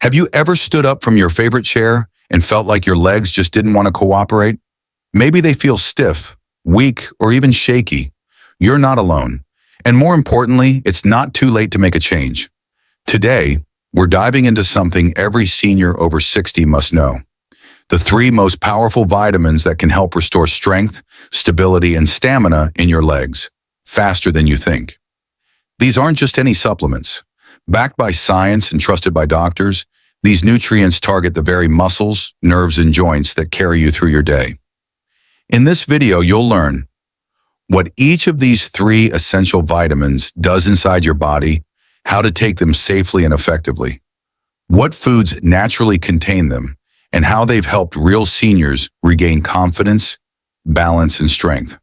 Have you ever stood up from your favorite chair and felt like your legs just didn't want to cooperate? Maybe they feel stiff, weak, or even shaky. You're not alone. And more importantly, it's not too late to make a change. Today, we're diving into something every senior over 60 must know. The 3 most powerful vitamins that can help restore strength, stability, and stamina in your legs, faster than you think. These aren't just any supplements. Backed by science and trusted by doctors, these nutrients target the very muscles, nerves, and joints that carry you through your day. In this video, you'll learn what each of these 3 essential vitamins does inside your body, how to take them safely and effectively, what foods naturally contain them, and how they've helped real seniors regain confidence, balance, and strength.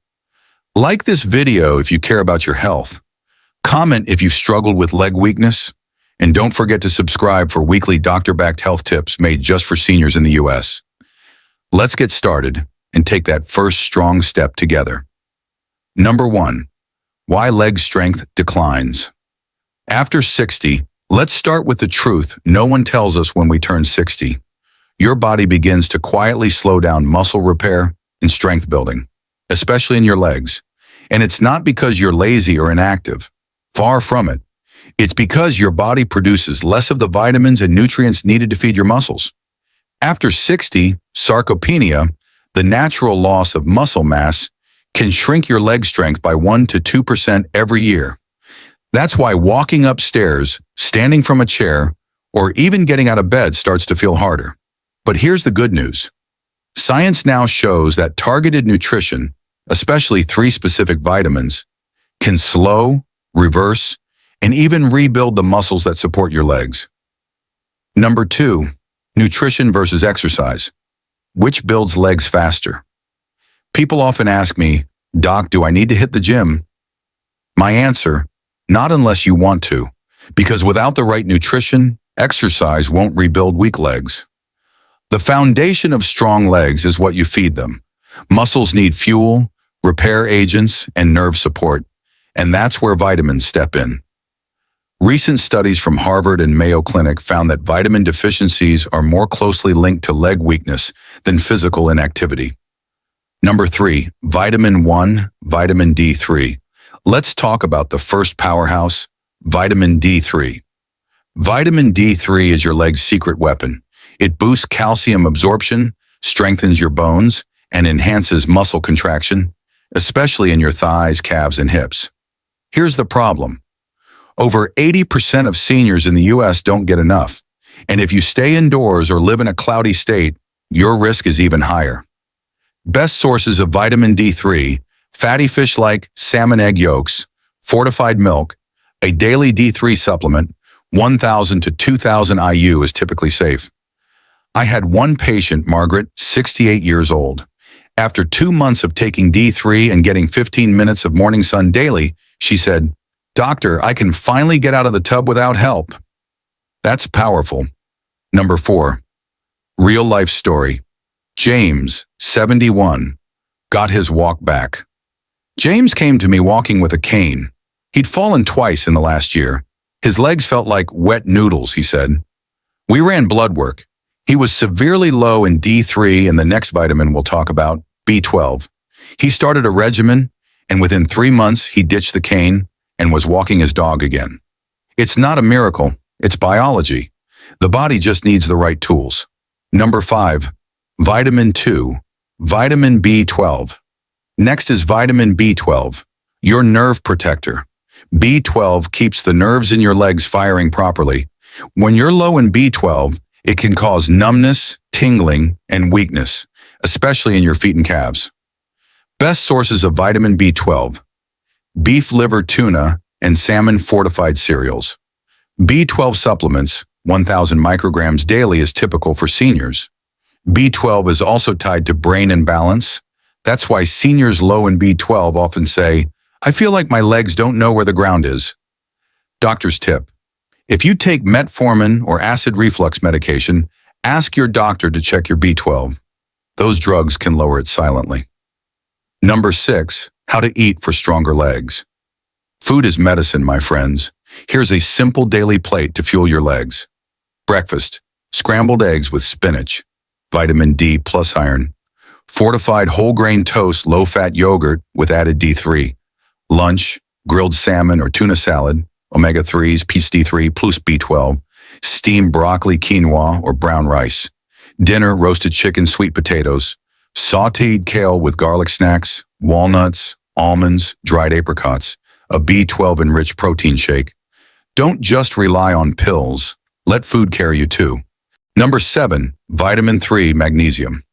Like this video if you care about your health. Comment if you've struggled with leg weakness, and don't forget to subscribe for weekly doctor-backed health tips made just for seniors in the US. Let's get started and take that first strong step together. Number 1. Why leg strength declines. After 60, let's start with the truth no one tells us when we turn 60. Your body begins to quietly slow down muscle repair and strength building, especially in your legs. And it's not because you're lazy or inactive. Far from it. It's because your body produces less of the vitamins and nutrients needed to feed your muscles. After 60, sarcopenia, the natural loss of muscle mass, can shrink your leg strength by 1 to 2% every year. That's why walking upstairs, standing from a chair, or even getting out of bed starts to feel harder. But here's the good news. Science now shows that targeted nutrition, especially 3 specific vitamins, can slow, reverse, and even rebuild the muscles that support your legs. Number 2, nutrition versus exercise. Which builds legs faster? People often ask me, Doc, do I need to hit the gym? My answer, not unless you want to, because without the right nutrition, exercise won't rebuild weak legs. The foundation of strong legs is what you feed them. Muscles need fuel, repair agents, and nerve support, and that's where vitamins step in. Recent studies from Harvard and Mayo Clinic found that vitamin deficiencies are more closely linked to leg weakness than physical inactivity. Number 3, vitamin 1, vitamin D3. Let's talk about the first powerhouse, vitamin D3. Vitamin D3 is your leg's secret weapon. It boosts calcium absorption, strengthens your bones, and enhances muscle contraction, especially in your thighs, calves, and hips. Here's the problem. Over 80% of seniors in the US don't get enough, and if you stay indoors or live in a cloudy state, your risk is even higher. Best sources of vitamin D3, fatty fish like salmon egg yolks, fortified milk, a daily D3 supplement, 1,000 to 2,000 IU is typically safe. I had one patient, Margaret, 68 years old. After 2 months of taking D3 and getting 15 minutes of morning sun daily, she said, Doctor, I can finally get out of the tub without help. That's powerful. Number 4, real life story. James, 71, got his walk back. James came to me walking with a cane. He'd fallen twice in the last year. His legs felt like wet noodles, he said. We ran blood work. He was severely low in D3 and the next vitamin we'll talk about, B12. He started a regimen, and within 3 months, he ditched the cane and was walking his dog again. It's not a miracle, it's biology. The body just needs the right tools. Number 5, vitamin 2, vitamin B12. Next is vitamin B12, your nerve protector. B12 keeps the nerves in your legs firing properly. When you're low in B12, it can cause numbness, tingling, and weakness, especially in your feet and calves. Best sources of vitamin B12, beef liver tuna and salmon fortified cereals. B12 supplements, 1,000 micrograms daily is typical for seniors. B12 is also tied to brain and balance. That's why seniors low in B12 often say, I feel like my legs don't know where the ground is. Doctor's tip. If you take metformin or acid reflux medication, ask your doctor to check your B12. Those drugs can lower it silently. Number 6, how to eat for stronger legs. Food is medicine, my friends. Here's a simple daily plate to fuel your legs. Breakfast, scrambled eggs with spinach, vitamin D plus iron, fortified whole grain toast, low-fat yogurt with added D3, lunch, grilled salmon or tuna salad, omega-3s, PD3 plus B12, steamed broccoli, quinoa, or brown rice, dinner, roasted chicken, sweet potatoes, sautéed kale with garlic snacks, walnuts, almonds, dried apricots, a B12-enriched protein shake. Don't just rely on pills. Let food carry you too. Number 7, vitamin 3, magnesium.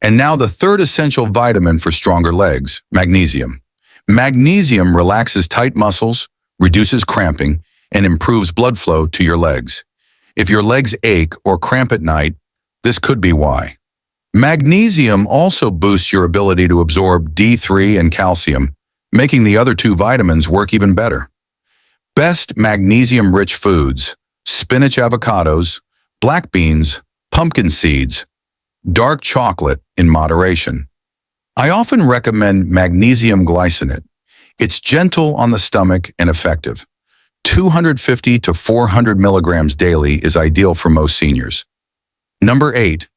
And now the third essential vitamin for stronger legs, magnesium. Magnesium relaxes tight muscles, reduces cramping, and improves blood flow to your legs. If your legs ache or cramp at night, this could be why. Magnesium also boosts your ability to absorb D3 and calcium, making the other two vitamins work even better. Best magnesium-rich foods: spinach, avocados, black beans, pumpkin seeds, dark chocolate in moderation. I often recommend magnesium glycinate. It's gentle on the stomach and effective. 250 to 400 milligrams daily is ideal for most seniors. Number 8,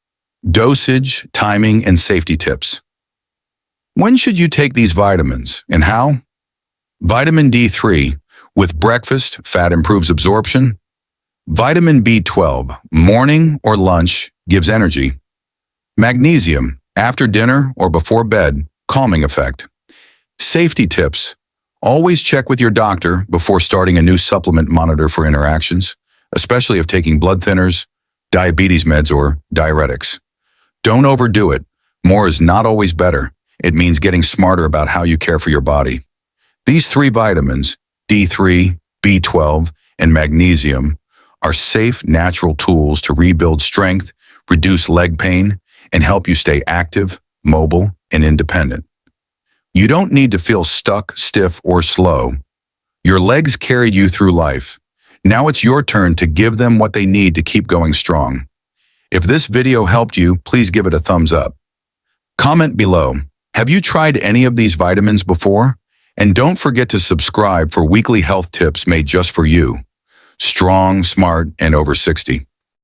dosage, timing, and safety tips. When should you take these vitamins and how? Vitamin D3, with breakfast, fat improves absorption. Vitamin B12, morning or lunch, gives energy. Magnesium, after dinner or before bed, calming effect. Safety tips. Always check with your doctor before starting a new supplement. Monitor for interactions, especially if taking blood thinners, diabetes meds, or diuretics. Don't overdo it. More is not always better. It means getting smarter about how you care for your body. These 3 vitamins, D3, B12, and magnesium, are safe, natural tools to rebuild strength, reduce leg pain, and help you stay active, mobile, and independent. You don't need to feel stuck, stiff, or slow. Your legs carried you through life. Now it's your turn to give them what they need to keep going strong. If this video helped you, please give it a thumbs up. Comment below, have you tried any of these vitamins before? And don't forget to subscribe for weekly health tips made just for you. Strong, smart, and over 60.